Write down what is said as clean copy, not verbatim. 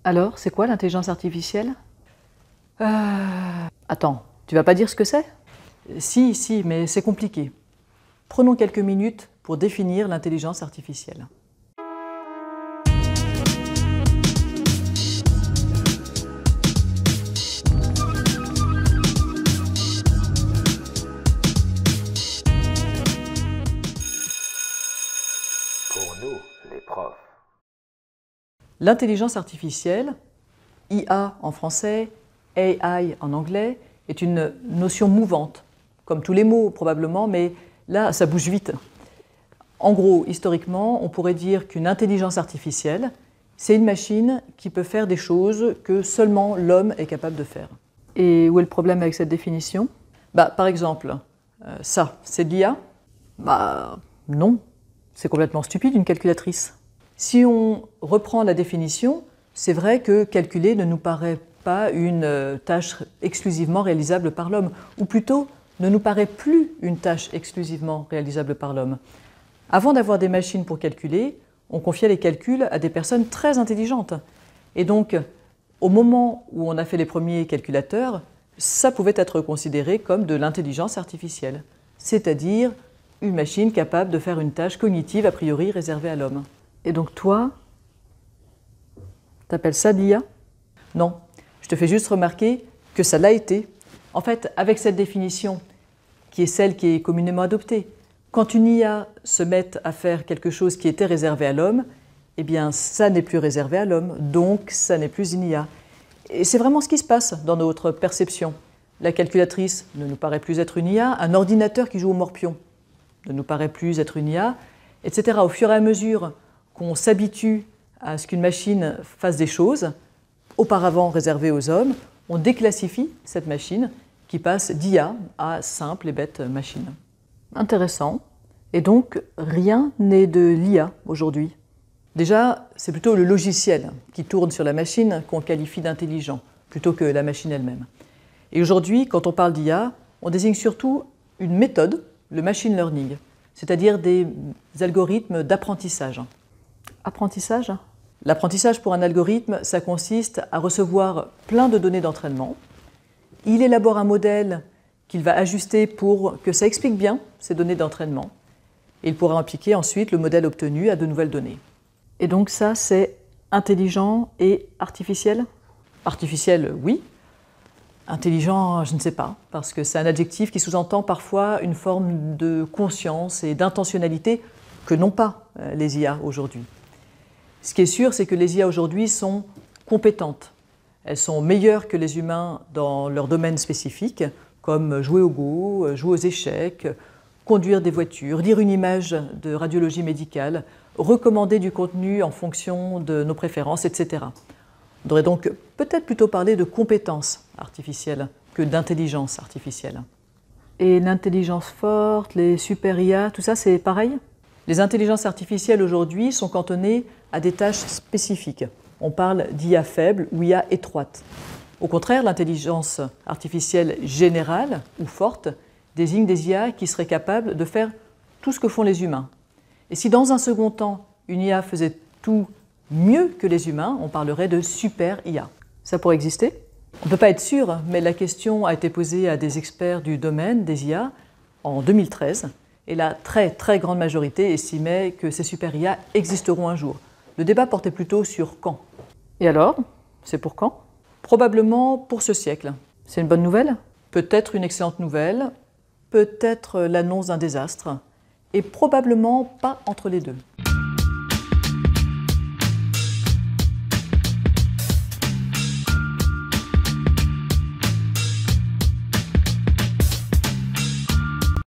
Alors, c'est quoi l'intelligence artificielle? Attends, tu vas pas dire ce que c'est? Si, mais c'est compliqué. Prenons quelques minutes pour définir l'intelligence artificielle. Pour nous, les profs. L'intelligence artificielle, IA en français, AI en anglais, est une notion mouvante, comme tous les mots probablement, mais là, ça bouge vite. En gros, historiquement, on pourrait dire qu'une intelligence artificielle, c'est une machine qui peut faire des choses que seulement l'homme est capable de faire. Et où est le problème avec cette définition? Par exemple, ça, c'est de l'IA? Non, c'est complètement stupide, une calculatrice. Si on reprend la définition, c'est vrai que calculer ne nous paraît pas une tâche exclusivement réalisable par l'homme, ou plutôt ne nous paraît plus une tâche exclusivement réalisable par l'homme. Avant d'avoir des machines pour calculer, on confiait les calculs à des personnes très intelligentes. Et donc, au moment où on a fait les premiers calculateurs, ça pouvait être considéré comme de l'intelligence artificielle, c'est-à-dire une machine capable de faire une tâche cognitive a priori réservée à l'homme. Et donc toi, t'appelles ça de l'IA? Non, je te fais juste remarquer que ça l'a été. En fait, avec cette définition, qui est celle qui est communément adoptée, quand une IA se met à faire quelque chose qui était réservé à l'homme, eh bien ça n'est plus réservé à l'homme, donc ça n'est plus une IA. Et c'est vraiment ce qui se passe dans notre perception. La calculatrice ne nous paraît plus être une IA, un ordinateur qui joue au morpion ne nous paraît plus être une IA, etc. Au fur et à mesure qu'on s'habitue à ce qu'une machine fasse des choses, auparavant réservées aux hommes, on déclassifie cette machine qui passe d'IA à simple et bête machine. Intéressant. Et donc, rien n'est de l'IA aujourd'hui? Déjà, c'est plutôt le logiciel qui tourne sur la machine qu'on qualifie d'intelligent, plutôt que la machine elle-même. Et aujourd'hui, quand on parle d'IA, on désigne surtout une méthode, le machine learning, c'est-à-dire des algorithmes d'apprentissage. Apprentissage? L'apprentissage pour un algorithme, ça consiste à recevoir plein de données d'entraînement. Il élabore un modèle qu'il va ajuster pour que ça explique bien ces données d'entraînement. Et il pourra appliquer ensuite le modèle obtenu à de nouvelles données. Et donc ça, c'est intelligent et artificiel? Artificiel, oui. Intelligent, je ne sais pas, parce que c'est un adjectif qui sous-entend parfois une forme de conscience et d'intentionnalité que n'ont pas les IA aujourd'hui. Ce qui est sûr, c'est que les IA aujourd'hui sont compétentes. Elles sont meilleures que les humains dans leur domaine spécifique, comme jouer au Go, jouer aux échecs, conduire des voitures, lire une image de radiologie médicale, recommander du contenu en fonction de nos préférences, etc. On devrait donc peut-être plutôt parler de compétences artificielles que d'intelligence artificielle. Et l'intelligence forte, les super IA, tout ça c'est pareil? Les intelligences artificielles aujourd'hui sont cantonnées à des tâches spécifiques. On parle d'IA faible ou IA étroite. Au contraire, l'intelligence artificielle générale ou forte désigne des IA qui seraient capables de faire tout ce que font les humains. Et si dans un second temps, une IA faisait tout mieux que les humains, on parlerait de super IA. Ça pourrait exister? On ne peut pas être sûr, mais la question a été posée à des experts du domaine des IA en 2013, et la très grande majorité estimait que ces super IA existeront un jour. Le débat portait plutôt sur quand. Et alors? C'est pour quand? Probablement pour ce siècle. C'est une bonne nouvelle? Peut-être une excellente nouvelle, peut-être l'annonce d'un désastre, et probablement pas entre les deux.